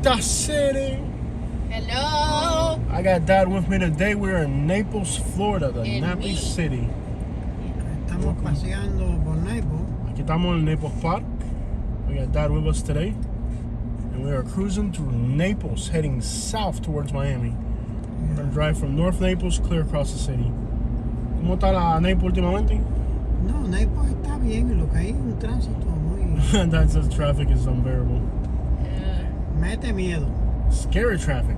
Bonita City. Hello. I got Dad with me today. We're in Naples, Florida, the Naples City. Estamos paseando por Naples. Aquí estamos en Naples Park. We got Dad with us today. And we are cruising through Naples, heading south towards Miami. We're going to drive from North Naples clear across the city. ¿Cómo está la Naples últimamente? No, Naples está bien, lo que hay es un tránsito muy... Dad says traffic is unbearable. Yeah. Mete miedo. Scary traffic.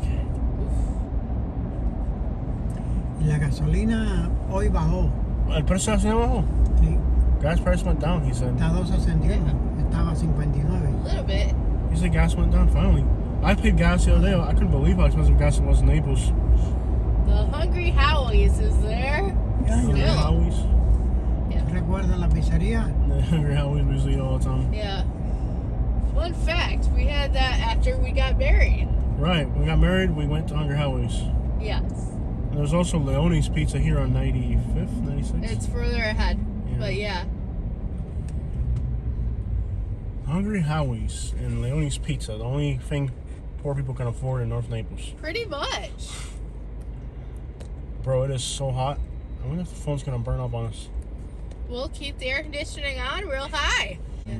Y la gasolina hoy bajó. El precio de la gasolina bajó. Sí, Gas price went down, he said. está 2.61. Estaba A 59. little bit. He said gas went down finally. I paid gas the other day. I couldn't believe how expensive gas was in Naples. The Hungry Howie's is there. Hungry Still. Howie's. ¿Recuerdas la pizzería? Hungry Howie's we used to eat all the time. Yeah. Fun fact, we had that after we got married. Right. When we got married, we went to Hungry Howie's. Yes. And there's also Leone's Pizza here on 95th, 96th. It's further ahead. Yeah. But yeah. Hungry Howie's and Leone's Pizza, the only thing poor people can afford in North Naples. Pretty much. Bro, it is so hot. I wonder if the phone's gonna burn up on us. We'll keep the air conditioning on real high. Yeah.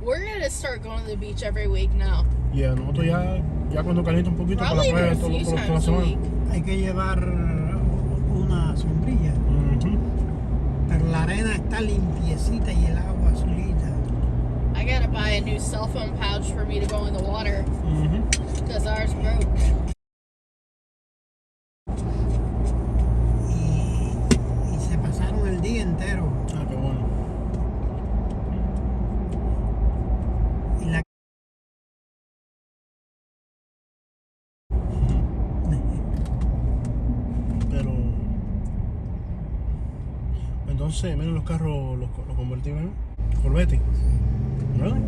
We're gonna start going to the beach every week now. Yeah, nosotros ya cuando calienta un poquito para la Probably playa a toda few la times a semana. week. Hay que llevar una sombrilla. Pero la arena está limpiecita y el agua azulita. I gotta buy a new cell phone pouch for me to go in the water. Because ours broke. Y se pasaron el día entero. Ah, qué bueno. Y la... Pero entonces, miren los carros, los convertibles, ¿no? Corvette. Really?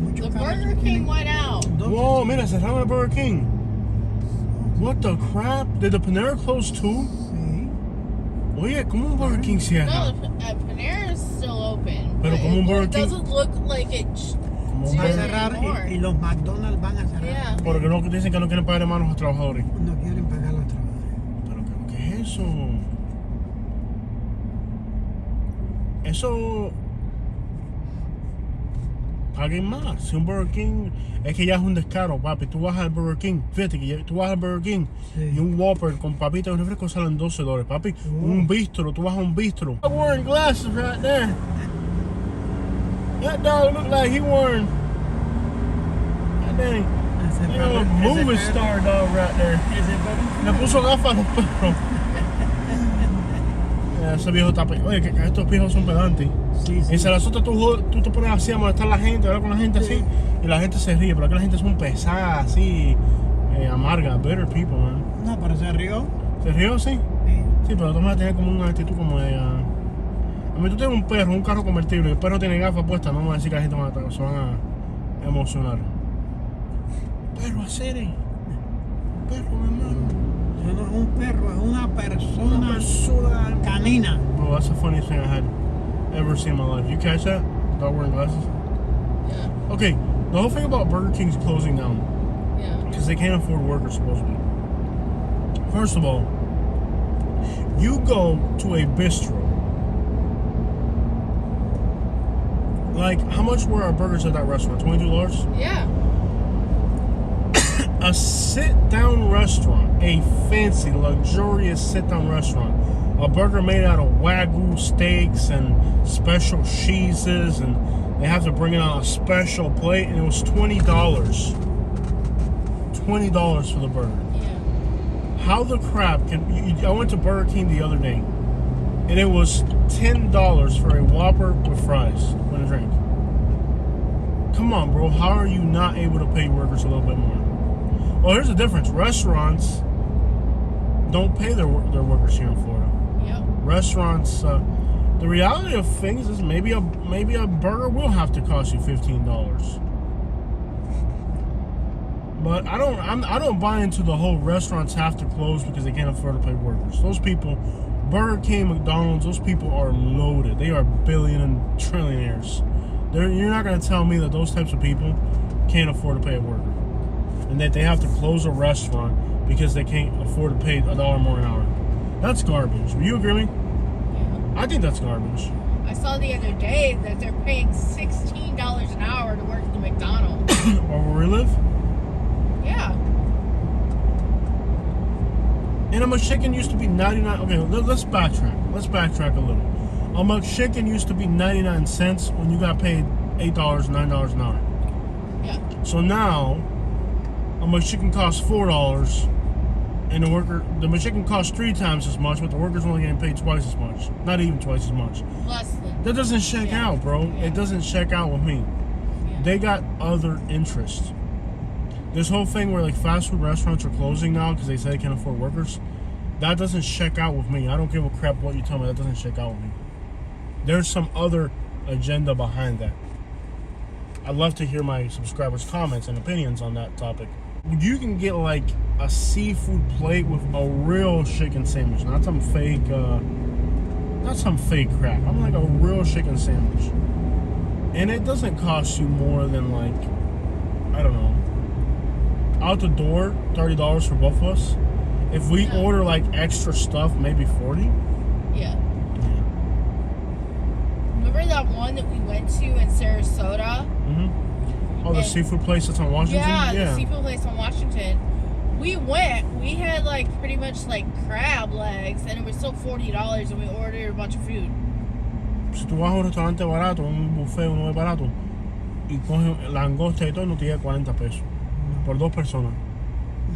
muchos The carros Burger King tienen went out. dos- Whoa, mira, cerraron el Burger King. What the crap? Did the Panera close too? Sí. Oye, ¿cómo un Burger King cierra? No, Panera is still open. Pero but como un Burger it King. doesn't look like it. Como un Va a Yeah. Burger cerrar Anymore. y los McDonald's van a cerrar. Yeah. Porque no, dicen que no quieren pagar manos a los trabajadores. No quieren pagar los trabajadores. Pero ¿qué es eso? Eso... Paguen más. Si un Burger King... Es que ya es un descaro, papi. Tú vas al Burger King. Fíjate que tú vas al Burger King Sí. y un Whopper con papitas y un refresco salen $12, papi. Oh. Un bistro. Tú vas a un bistro. I'm wearing glasses right there. That dog look like he wearing... God dang. Ese You know, a perro- ese movie perro- star dog right there. Ese perro- Le puso gafas a los perros. Ese viejo está... Oye, que estos viejos son pedantes. Sí, sí. Y se las otras tú te pones así a molestar a la gente, hablar con la gente así, y la gente se ríe, pero aquí la gente son pesadas, así, amarga, bitter people, man. No, pero se rió. ¿Se rió, sí? Sí. Sí, pero tú vas a tener como una actitud como de... A mí tú tienes un perro, un carro convertible, y el perro tiene gafas puestas, no vamos a decir que la gente se van a emocionar. Perro, hacer perro, mi hermano. Eso no es un perro, es una Una persona persona. canina. Bro, that's the funniest thing I had ever seen in my life. You catch that? Dog wearing glasses? Yeah. Okay, the whole thing about Burger King's closing down, Yeah. because they can't afford workers, supposedly. First of all, you go to a bistro. Like, how much were our burgers at that restaurant? $22? Yeah. A sit-down restaurant, a fancy, luxurious sit-down restaurant. A burger made out of Wagyu steaks and special cheeses, and they have to bring it on a special plate, and it was $20. $20 for the burger. Yeah. How the crap can... I went to Burger King the other day, and it was $10 for a Whopper with fries and a drink. Come on, bro. How are you not able to pay workers a little bit more? Well, here's the difference. Restaurants don't pay their workers here in Florida. Yep. Restaurants, the reality of things is maybe a burger will have to cost you $15. But I don't buy into the whole restaurants have to close because they can't afford to pay workers. Those people, Burger King, McDonald's, those people are loaded. They are billion and trillionaires. You're not going to tell me that those types of people can't afford to pay a worker, and that they have to close a restaurant because they can't afford to pay $1 more an hour. That's garbage. Will you agree with me? Yeah. I think that's garbage. I saw the other day that they're paying $16 an hour to work at the McDonald's. Or where we live? Yeah. And a McChicken used to be 99. Okay, let's backtrack. Let's backtrack a little. A McChicken used to be 99 cents when you got paid $8, $9 an hour. Yeah. So now, a McChicken costs $4, and the McChicken costs 3 times as much, but the worker's only getting paid twice as much. Not even twice as much. Less than. That doesn't check out, bro. Yeah. It doesn't check out with me. Yeah. They got other interests. This whole thing where like fast food restaurants are closing now because they say they can't afford workers, that doesn't check out with me. I don't give a crap what you tell me. That doesn't check out with me. There's some other agenda behind that. I'd love to hear my subscribers' comments and opinions on that topic. You can get like a seafood plate with a real chicken sandwich, not some fake crap. I'm like a real chicken sandwich, and it doesn't cost you more than like, I don't know, out the door $30 for both of us. If we order like extra stuff, maybe 40. Yeah. Remember that one that we went to in Sarasota? Mm-hmm. Oh, the seafood place that's on Washington? Yeah, the seafood place on Washington. We had like pretty much like crab legs, and it was still $40, and we ordered a bunch of food. Si tú vas a un restaurante barato, un buffet, uno es barato, y coges langosta y todo, no te llega 40 pesos. Por 2 personas.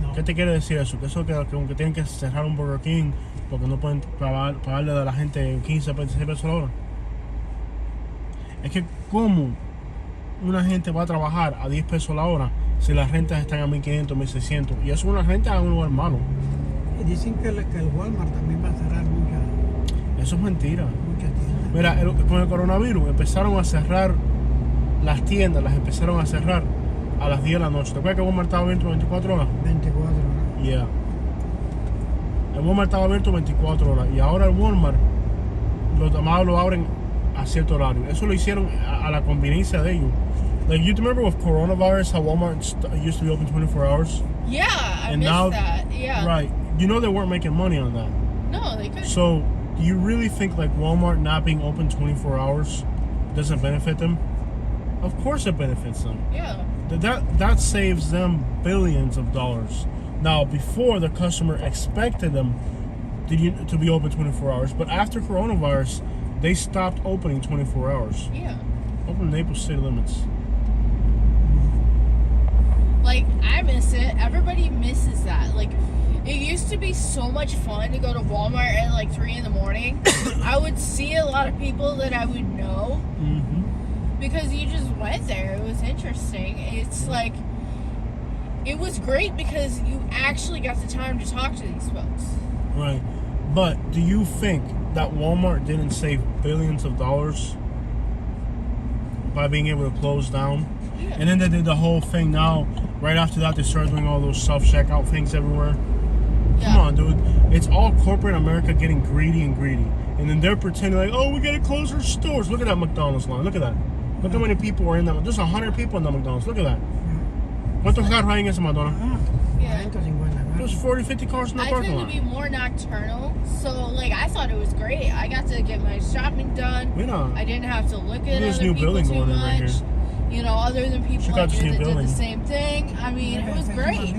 No. ¿Qué te quiere decir eso? Que eso que aunque tienen que cerrar un Burger King porque no pueden pagarle a la gente 15 pesos la hora. Es que ¿cómo una gente va a trabajar a 10 pesos la hora si las rentas están a 1.500, 1.600? Y eso es una renta en un lugar malo. Y dicen que el Walmart también va a cerrar Eso es mentira. muchas tiendas. Mira, con el coronavirus empezaron a cerrar las tiendas, las empezaron a cerrar a las 10 de la noche. ¿Te acuerdas que Walmart estaba abierto 24 horas? 24 horas. Yeah. El Walmart estaba abierto 24 horas y ahora el Walmart los demás lo abren a cierto horario. Eso lo hicieron a la conveniencia de ellos. Like, you remember with coronavirus how Walmart used to be open 24 hours? Yeah, I And missed now- that. Yeah. Right. You know they weren't making money on that. No, they couldn't. So, do you really think like Walmart not being open 24 hours doesn't benefit them? Of course it benefits them. Yeah. That saves them billions of dollars. Now, before the customer expected them to be open 24 hours, but after coronavirus, they stopped opening 24 hours. Yeah. Open Naples city limits. Like, I miss it. Everybody misses that. Like, it used to be so much fun to go to Walmart at like 3 in the morning. I would see a lot of people that I would know because you just went there. It was interesting. It's like, it was great because you actually got the time to talk to these folks. Right. But do you think that Walmart didn't save billions of dollars by being able to close down? Yeah. And then they did the whole thing now. Right after that, they started doing all those self-checkout things everywhere. Come on, dude. It's all corporate America getting greedy and greedy. And then they're pretending like, oh, we got to close our stores. Look at that McDonald's line. Look at that. Look how many people are in that. There's 100 people in that McDonald's. Look at that. ¿Cuántos carros hay en ese McDonald's? Yeah. 150 There's 40, 50 cars in the I parking tend lot. to be more nocturnal, so like I thought it was great. I got to get my shopping done. Mira, I didn't have to look at There's other new people building too going in right much. here. You know, other than people Check like out this you new that did building. the same thing. I mean, it was great.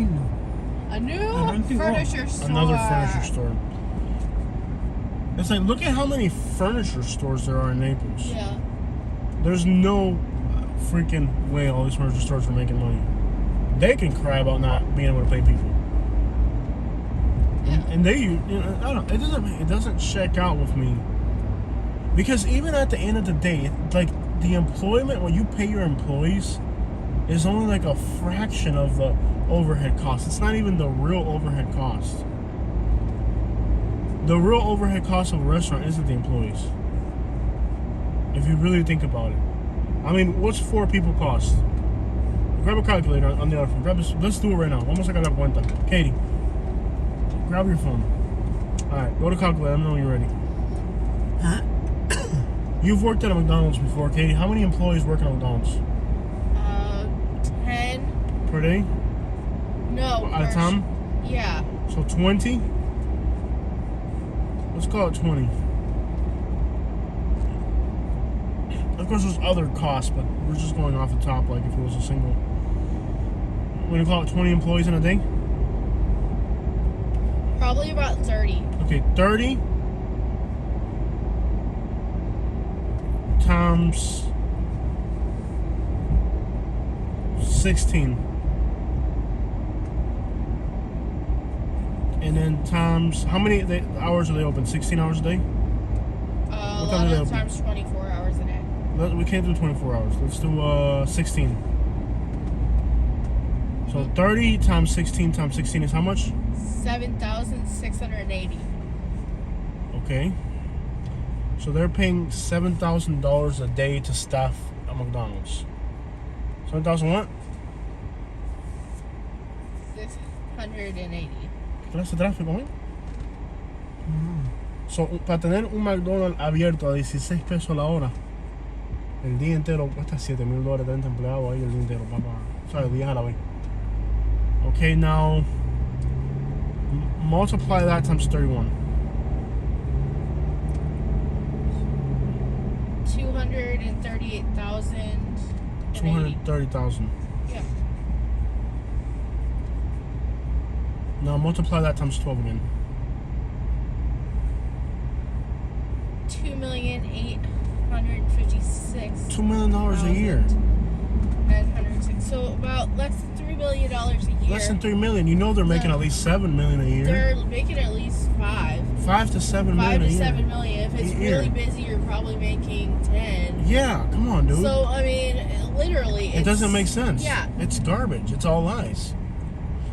A new furniture store. Another furniture store. It's like, look at how many furniture stores there are in Naples. Yeah. There's no freaking way all these furniture stores are making money. They can cry about not being able to pay people. Yeah. And they, I don't. It doesn't check out with me. Because even at the end of the day, like the employment, when you pay your employees, is only like a fraction of the overhead cost. It's not even the real overhead cost. The real overhead cost of a restaurant isn't the employees. If you really think about it. I mean, what's 4 people cost? Grab a calculator on the other phone. Let's do it right now. Vamos a sacar la cuenta. Katie, grab your phone. Alright, go to calculator. Let me know when you're ready. Huh? You've worked at a McDonald's before, Katie. How many employees work at a McDonald's? 10 per day? No. At a time? Yeah. So 20? Let's call it 20. Of course, there's other costs, but we're just going off the top, like if it was a single. What do you call it, 20 employees in a day? Probably about 30. Okay, 30 times 16. And then times, how many hours are they open? 16 hours a day? A lot of the times 24 hours a day. We can't do 24 hours. Let's do 16. So 30 times 16 times 16 is how much? 7,680. Okay. So they're paying $7,000 a day to staff at McDonald's. 7,000 what? 680. ¿Qué clase de tráfico, man? So, para tener un McDonald's abierto a 16 pesos la hora, el día entero cuesta $7,000, 30 empleados ahí el día entero, papá. O sea, 10 a la vez. Okay, now multiply that times 31. 238,000. 230,000. Yeah. Now multiply that times 12 again. 2,856,000. $2 million a year. 906. So about less than $3 million a year. Less than $3 million. You know they're making at least $7 million a year. They're making at least $5 to $7 million. 5 a to year. $7 million. If it's really busy, you're probably making 10. Yeah, come on, dude. So I mean, literally, it doesn't make sense. Yeah, it's garbage. It's all lies.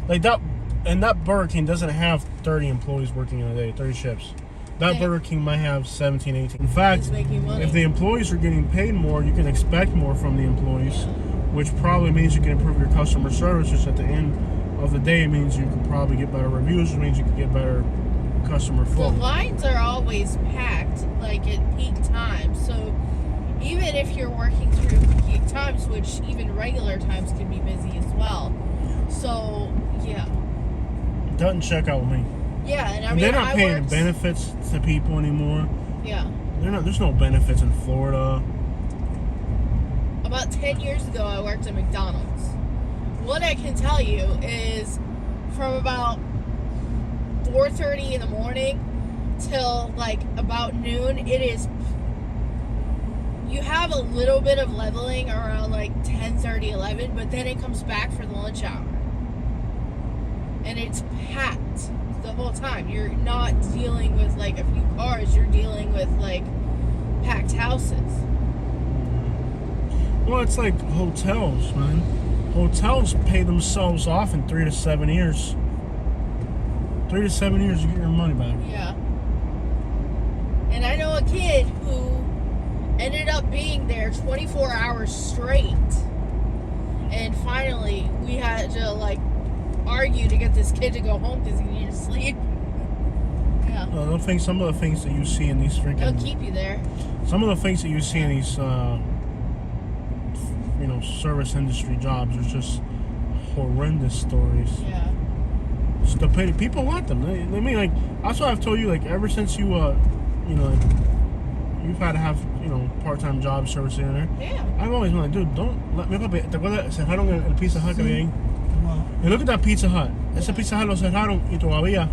Like that, and that Burger King doesn't have 30 employees working in a day, 30 shifts. That Burger King might have 17, 18. In fact, if the employees are getting paid more, you can expect more from the employees, which probably means you can improve your customer service, which at the end of the day means you can probably get better reviews, which means you can get better customer flow. The lines are always packed, like at peak times. So even if you're working through peak times, which even regular times can be busy as well. So, yeah. Doesn't check out with me. Yeah, and I mean, they're not paying benefits to people anymore. Yeah. They're not. There's no benefits in Florida. About 10 years ago, I worked at McDonald's. What I can tell you is from about 4:30 in the morning till like about noon, it is. You have a little bit of leveling around like 10:30, 11, but then it comes back for the lunch hour. And it's packed the whole time. You're not dealing with like a few cars, you're dealing with like packed houses. Well, it's like hotels, man. Hotels pay themselves off in 3 to 7 years. 3 to 7 years, you get your money back. Yeah. And I know a kid who ended up being there 24 hours straight. And finally, we had to like argue to get this kid to go home because he needed to sleep. Yeah. Some of the things that you see in these freaking... They'll keep you there. Some of the things that you see in these, service industry jobs are just horrendous stories. Yeah. Stupidity. People want them. I mean, like, that's what I've told you, like, ever since you, you've had to have, part-time job service in there. Yeah. I've always been like, dude, don't let me... ¿Te acuerdas? Cerraron el Pizza Hut que había ahí. And look at that Pizza Hut. Ese Pizza Hut lo cerraron y todavía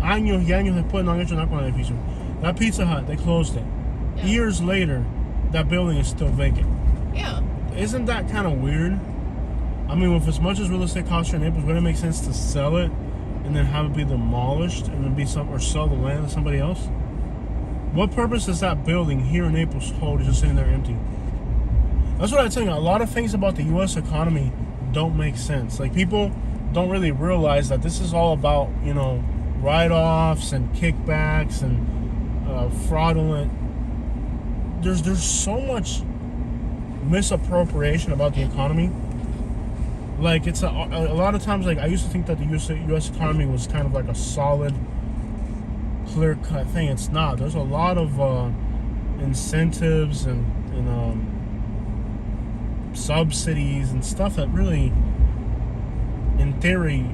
años y años después no han hecho nada con el edificio. That Pizza Hut, they closed it. Yeah. Years later, that building is still vacant. Yeah. Isn't that kind of weird? I mean, with as much as real estate costs in Naples, wouldn't it make sense to sell it and then have it be demolished and then or sell the land to somebody else? What purpose does that building here in Naples hold just sitting there empty? That's what I'm telling you. A lot of things about the U.S. economy don't make sense. Like, people don't really realize that this is all about, write-offs and kickbacks and fraudulent. There's so much misappropriation about the economy. Like, it's a lot of times, like, I used to think that the U.S. economy was kind of like a solid, clear-cut thing. It's not. There's a lot of incentives and subsidies and stuff that really in theory,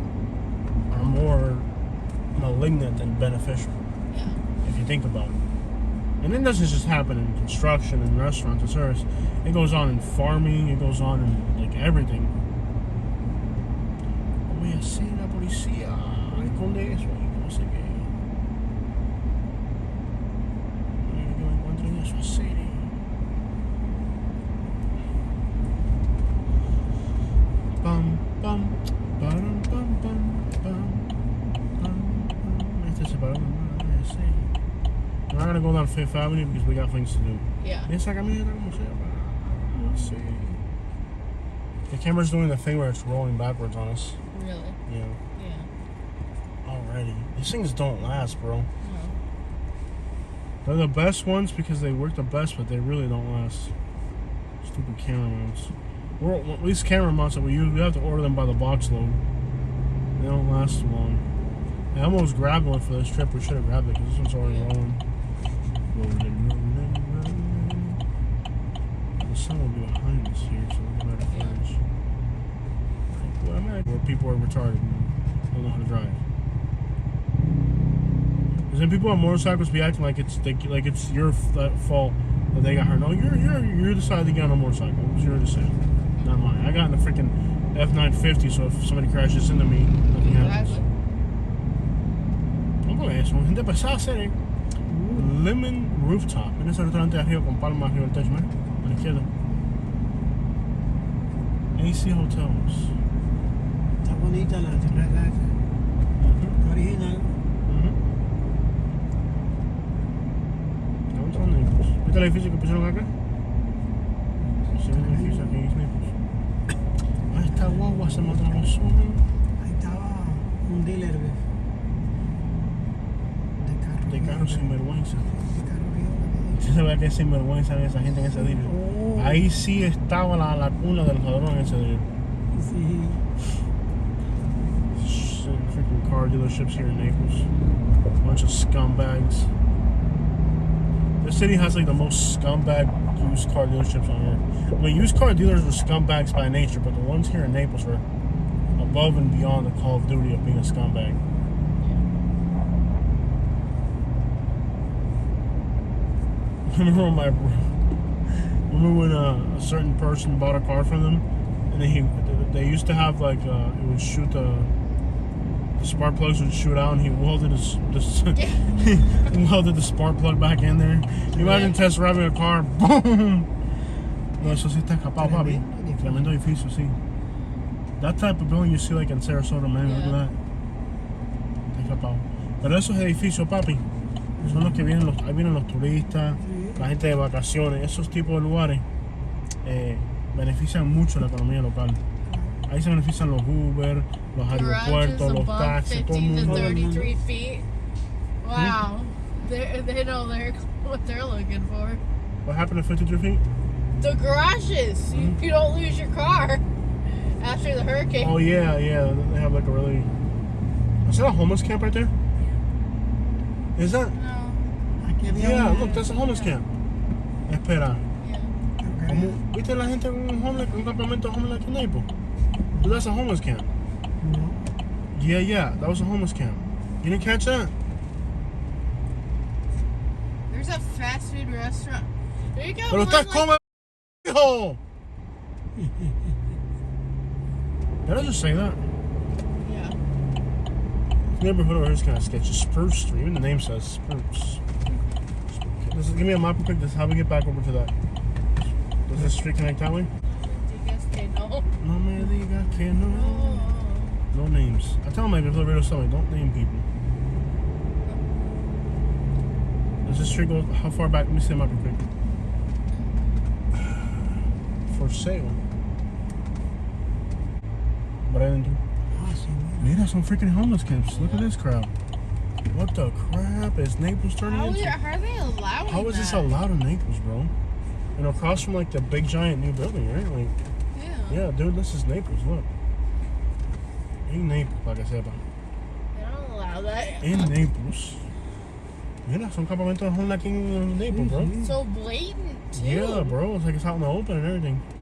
are more malignant than beneficial. Yeah. If you think about it. And it doesn't just happen in construction and restaurants and service. It goes on in farming. It goes on in like everything. Voy a hacer la policía. Esconde eso. No sé qué. Que me encuentren eso así. Pam, pam, param, pam, pam, pam, pam. Este se paró. We're not gonna go down Fifth Avenue because we got things to do. Yeah. Esa camioneta como sea. Sí. The camera's doing the thing where it's rolling backwards on us. Really? Yeah. Yeah. Already. These things don't last, bro. No. They're the best ones because they work the best, but they really don't last. Stupid camera mounts. These camera mounts that we use, we have to order them by the box load. They don't last too long. I almost grabbed one for this trip. We should have grabbed it because this one's already rolling. The sun will be behind us here, so we'll get better footage. Where people are retarded and don't know how to drive. Because then people on motorcycles be acting like it's your fault that they got hurt. No, you decided to get on a motorcycle. It was your decision, not mine. I got in a freaking F950, so if somebody crashes into me, nothing happens. ¿Cómo es eso? Gente pesada hacer Lemon Rooftop. En ese restaurante de arriba con palmas arriba del techo, ¿eh? A la izquierda. AC Hotels. Está bonita la original. ¿Dónde son Naples? ¿Viste el edificio que pusieron acá? Sí, el edificio aquí es Naples. Ahí está guagua, se mataron los ojos. Ahí estaba un dealer De carros sinvergüenza. de carro viejo. Se ve que es sinvergüenza esa gente en ese dealer. Oh. Ahí sí estaba la cuna del ladrón en ese dealer. Sí. Freaking car dealerships here in Naples. Bunch of scumbags. This city has like the most scumbag used car dealerships on earth. I mean, used car dealers are scumbags by nature, but the ones here in Naples are above and beyond the Call of Duty of being a scumbag. Remember when a certain person bought a car from them, and then they used to have like it would shoot the spark plugs would shoot out, and he welded welded the spark plug back in there. You imagine test driving a car, boom. No, eso sí está escapado, papi. Tremendo edificio, sí. That type of building you see like in Sarasota, man. Look at that. Está escapado. Pero esos edificios, papi, son los que vienen ahí vienen los turistas, la gente de vacaciones. Esos tipos de lugares benefician mucho la economía local. Ahí se benefician los Uber, los aeropuertos, los taxis, todo el 15 to mundo. 33 feet. Wow. They know what they're looking for. What happened to 53 feet? The garages. You don't lose your car after the hurricane. Oh yeah. They have like a really. Is that a homeless camp right there? Is that? No. Aquí había Yeah, una- look, that's a homeless camp. Espera. Yeah. ¿Viste la gente con un campamento homeless aquí en Naples? Well, that's a homeless camp. No. Yeah, that was a homeless camp. You didn't catch that? There's a fast food restaurant. There you go. Pero estás como hijo. Did I just say that? Yeah. This neighborhood over here is kind of sketchy. Spruce Street. Even the name says Spruce. Give me a map real quick. This is how we get back over to that. Does this street connect that way? Digas que no. No me digas que no. No. No names. I tell my people radio something. Don't name people. Does this street go how far back? Let me see the map real quick. For sale. But I didn't do. Ah, sí, Mira, some freaking homeless camps. Look at this crowd. What the crap is Naples turning How into? are they allowing How is this that? allowed in Naples, bro? And across from like the big giant new building, right? Like, yeah, dude, this is Naples. Look, in Naples, like I said, They don't allow that. in Naples. Mira, son campamentos de homeless aquí en Naples, bro. So blatant too. Yeah, bro. It's like it's out in the open and everything.